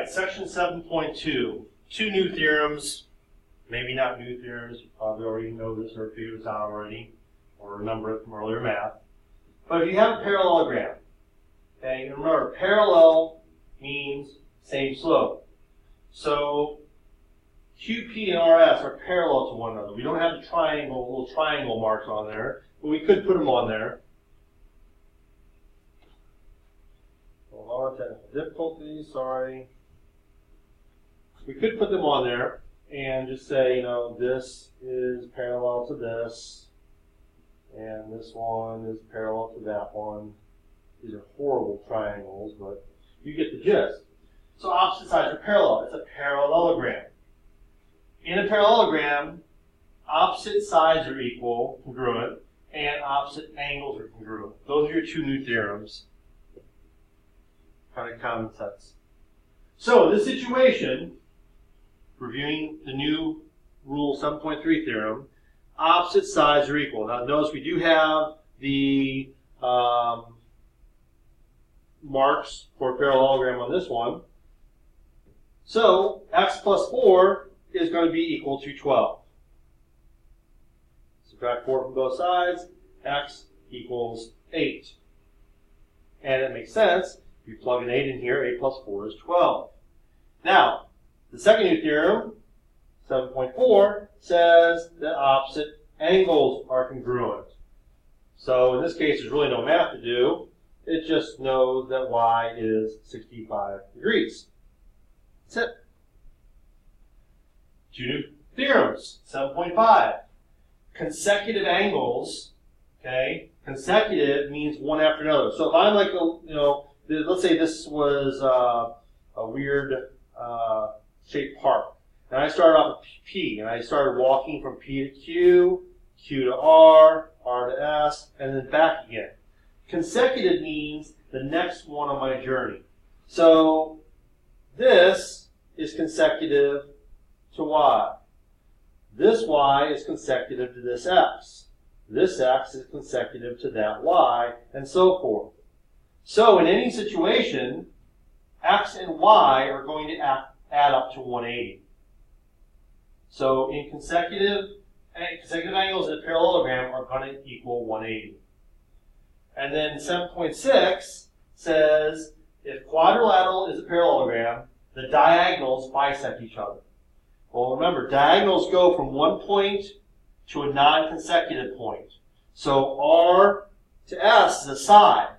right, section 7.2. Two new theorems. Maybe not new theorems. You probably already know this or figured this out already, or remember it from earlier math. But if you have a parallelogram, okay, and remember, parallel means same slope. So QP and RS are parallel to one another. We don't have the triangle, little triangle marks on there, but we could put them on there. Hold on, technical difficulties, sorry. We could put them on there and just say, you know, this is parallel to this, and this one is parallel to that one. These are horrible triangles, but you get the gist. So opposite sides are parallel. It's a parallelogram. In a parallelogram, opposite sides are equal, congruent, and opposite angles are congruent. Those are your two new theorems. Kind of common sense. So in this situation, reviewing the new rule 7.3 theorem, opposite sides are equal. Now notice we do have the marks for parallelogram on this one. So x plus 4 is going to be equal to 12. Subtract 4 from both sides, x equals 8. And it makes sense. If you plug an 8 in here, 8 plus 4 is 12. Now, the second new theorem, 7.4, says that opposite angles are congruent. So in this case, there's really no math to do. It just knows that y is 65 degrees. That's it. Two new theorems, 7.5. Consecutive angles, okay? Consecutive means one after another. So if I'm like, let's say this was a weird shaped park. And I started off with P, and I started walking from P to Q, Q to R, R to S, and then back again. Consecutive means the next one on my journey. So this is consecutive to Y. This Y is consecutive to this X. This X is consecutive to that Y, and so forth. So in any situation, X and Y are going to add up to 180. So in consecutive angles in a parallelogram are going to equal 180. And then 7.6 says if quadrilateral is a parallelogram, the diagonals bisect each other. Well, remember, diagonals go from one point to a non-consecutive point. So R to S is a side.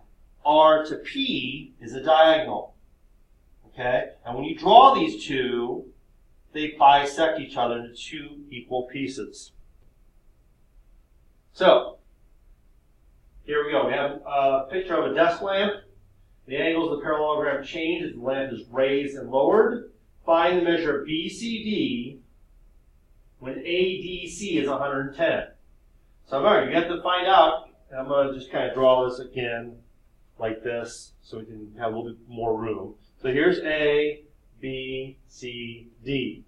R to P is a diagonal. Okay? And when you draw these two, they bisect each other into two equal pieces. So, here we go. We have a picture of a desk lamp. The angles of the parallelogram change as the lamp is raised and lowered. Find the measure of BCD when ADC is 110. So remember, you have to find out, and I'm going to just kind of draw this again like this so we can have a little bit more room. So here's A, B, C, D.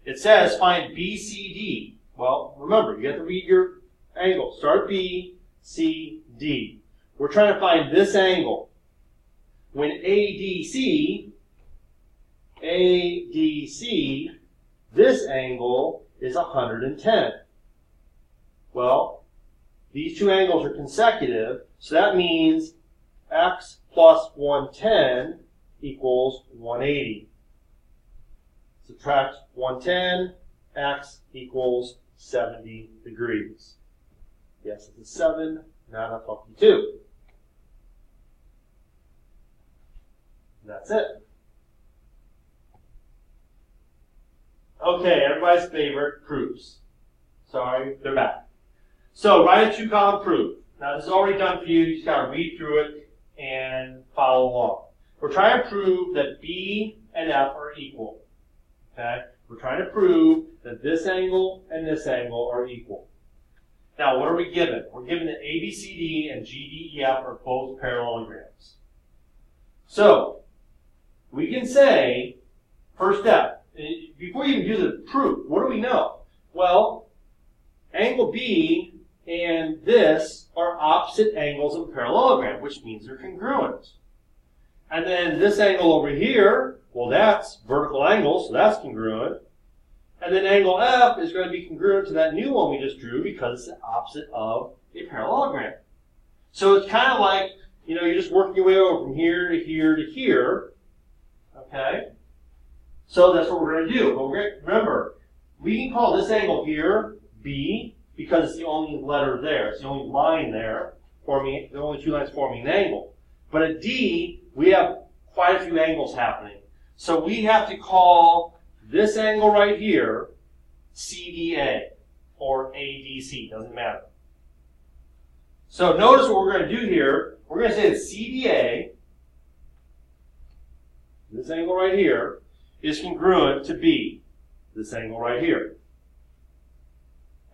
It says find BCD. Well, remember, you have to read your angle. Start B, C, D. We're trying to find this angle. When ADC, this angle is 110. Well, these two angles are consecutive, so that means x plus 110 equals 180. Subtract 110, x equals 70 degrees. Yes, it's a 7, not a 52. That's it. Okay, everybody's favorite proofs. Sorry, they're back. So write a two-column proof. Now this is already done for you. You just got to read through it and follow along. We're trying to prove that B and F are equal. Okay? We're trying to prove that this angle and this angle are equal. Now, what are we given? We're given that ABCD and GDEF are both parallelograms. So, we can say, first step, before you even do the proof, what do we know? Well, angle B and this are opposite angles of a parallelogram, which means they're congruent. And then this angle over here, Well, that's vertical angle, so that's congruent. And then angle F is going to be congruent to that new one we just drew because it's the opposite of a parallelogram. So it's kind of like, you're just working your way over from here to here to here. Okay? So that's what we're going to do. But remember, we can call this angle here B because it's the only letter there. It's the only line there, the only two lines forming an angle. But at D, we have quite a few angles happening. So we have to call this angle right here CDA or ADC, doesn't matter. So notice what we're going to do here. We're going to say that CDA, this angle right here, is congruent to B, this angle right here.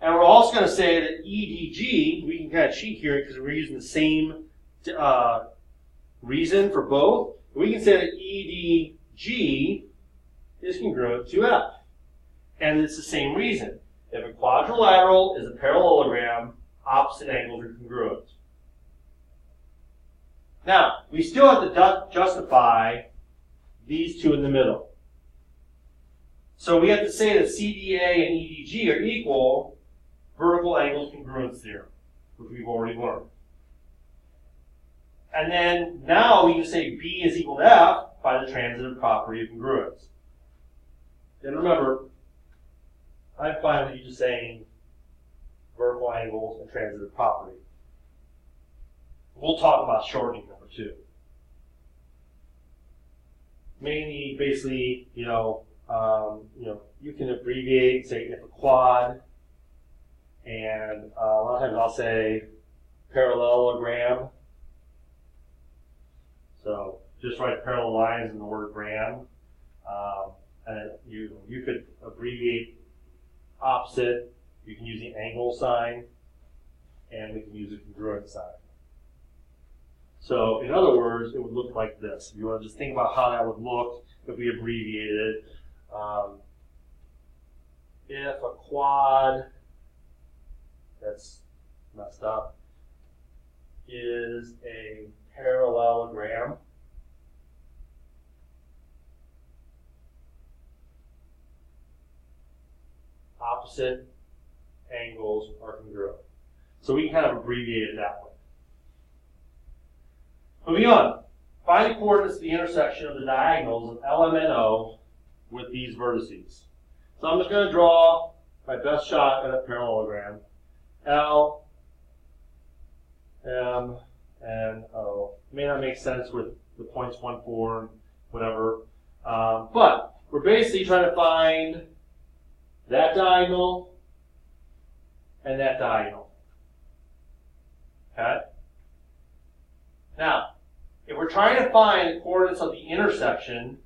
And we're also going to say that EDG, we can kind of cheat here because we're using the same reason for both. We can say that EDG is congruent to F. And it's the same reason. If a quadrilateral is a parallelogram, opposite angles are congruent. Now, we still have to justify these two in the middle. So we have to say that CDA and EDG are equal vertical angles congruence theorem, which we've already learned. And then now we can say B is equal to F by the transitive property of congruence. And remember, I'm fine with you just saying vertical angles and transitive property. We'll talk about shortening number 2. Mainly, basically, you can abbreviate, say if a quad, and a lot of times I'll say parallelogram. So just write parallel lines in the word gram. And you could abbreviate opposite. You can use the angle sign, and we can use the congruent sign. So in other words, it would look like this. If you want to just think about how that would look if we abbreviated it. If a quad, that's messed up, is a parallelogram, opposite angles are congruent. So we can kind of abbreviate it that way. Moving on. Find the coordinates of the intersection of the diagonals of LM and O with these vertices. So I'm just going to draw my best shot at a parallelogram. L, M, and O. It may not make sense with the points 1, 4, and whatever. But we're basically trying to find that diagonal and that diagonal. Okay? Now, if we're trying to find the coordinates of the intersection,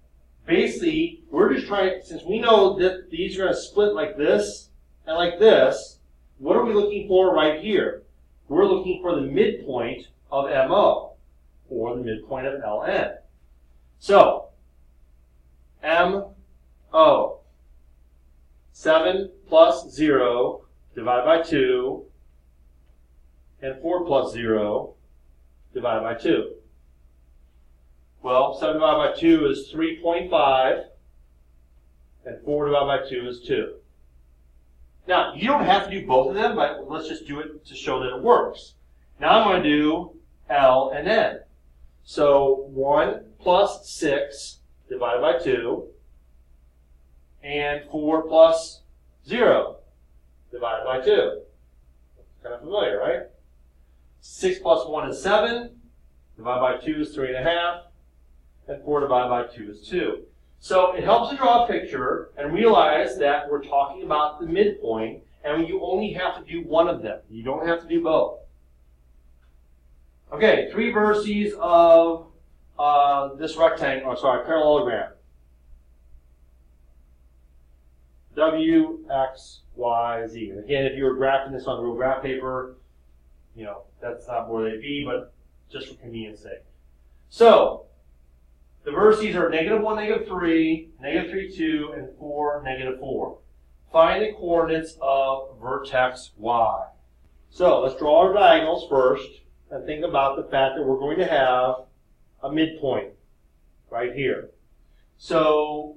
basically, we're just trying, since we know that these are going to split like this and like this, what are we looking for right here? We're looking for the midpoint of MO, or the midpoint of LN. So, MO, 7 plus 0 divided by 2, and 4 plus 0 divided by 2. Well, 7 divided by 2 is 3.5, and 4 divided by 2 is 2. Now, you don't have to do both of them, but let's just do it to show that it works. Now I'm going to do L and N. So 1 plus 6 divided by 2, and 4 plus 0 divided by 2. Kind of familiar, right? 6 plus 1 is 7, divided by 2 is 3.5, and 4 divided by 2 is 2. So it helps to draw a picture and realize that we're talking about the midpoint, and you only have to do one of them. You don't have to do both. Okay, 3 vertices of this parallelogram. W, X, Y, Z. And again, if you were graphing this on real graph paper, that's not where they'd be, but just for convenience sake. So, the vertices are -1, -3, -3, 2, and 4, -4. Find the coordinates of vertex Y. So, let's draw our diagonals first, and think about the fact that we're going to have a midpoint right here. So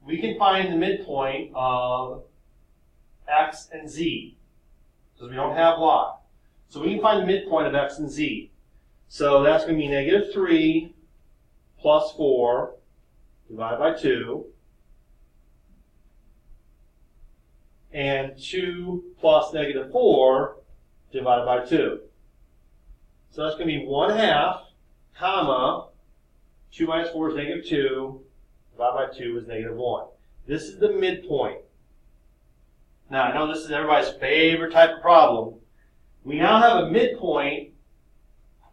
we can find the midpoint of x and z, because we don't have y. So we can find the midpoint of x and z. So that's going to be negative 3 plus 4 divided by 2. And 2 plus negative 4 divided by 2. So that's going to be 1/2, comma, 2 minus 4 is negative 2, divided by 2 is negative 1. This is the midpoint. Now, I know this is everybody's favorite type of problem. We now have a midpoint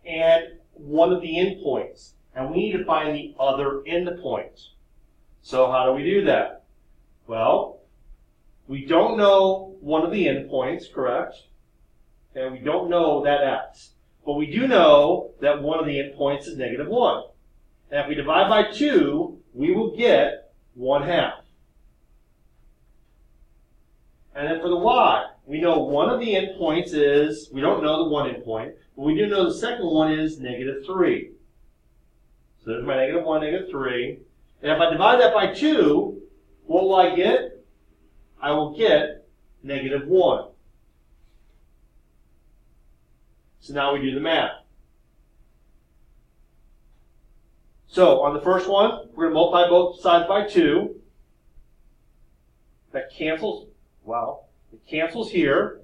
and one of the endpoints. And we need to find the other endpoint. So how do we do that? Well, we don't know one of the endpoints, correct? And we don't know that x. But we do know that one of the endpoints is negative 1. And if we divide by 2, we will get 1/2. And then for the y, we know one of the endpoints is, we don't know the one endpoint, but we do know the second one is negative 3. So there's my negative 1, negative 3. And if I divide that by 2, what will I get? I will get negative 1. So now we do the math. So on the first one, we're going to multiply both sides by 2. That cancels, well, it cancels here.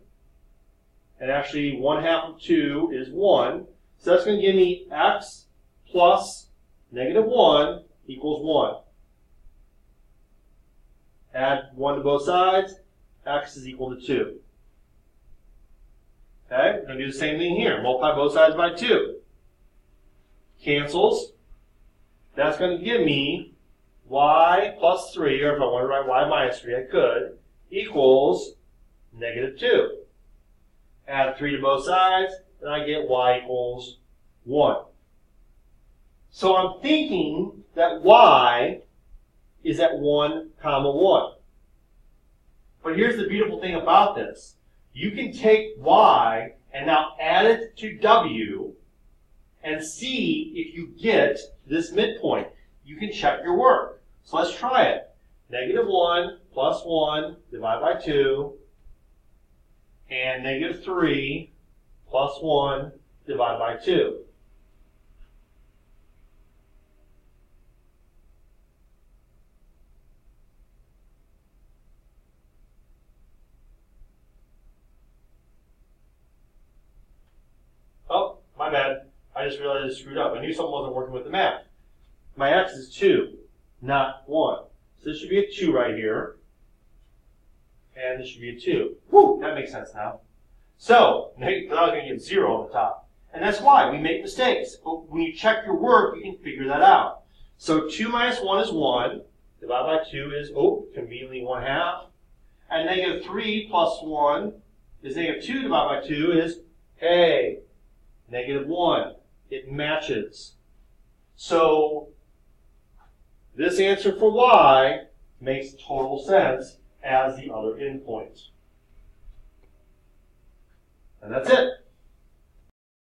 And actually 1/2 of 2 is 1. So that's going to give me x plus negative 1 equals 1. Add 1 to both sides, x is equal to 2. Okay, we're going to do the same thing here. Multiply both sides by 2. Cancels. That's going to give me y plus 3, or if I want to write y minus 3, I could, equals negative 2. Add 3 to both sides, and I get y equals 1. So I'm thinking that y is at 1, 1. But here's the beautiful thing about this. You can take y and now add it to w and see if you get this midpoint. You can check your work. So let's try it. Negative 1 plus 1 divided by 2, and negative 3 plus 1 divided by 2. Oh, my bad. I just realized I screwed up. I knew something wasn't working with the math. My x is 2, not 1. So this should be a 2 right here. And this should be a 2. Whew, that makes sense now. So, I was going to get 0 on the top. And that's why we make mistakes. But when you check your work, you can figure that out. So 2 minus 1 is 1. Divided by 2 is, conveniently 1/2. And negative 3 plus 1 is negative 2 divided by 2 is, hey, negative 1. It matches. So this answer for y makes total sense as the other endpoint. And that's it.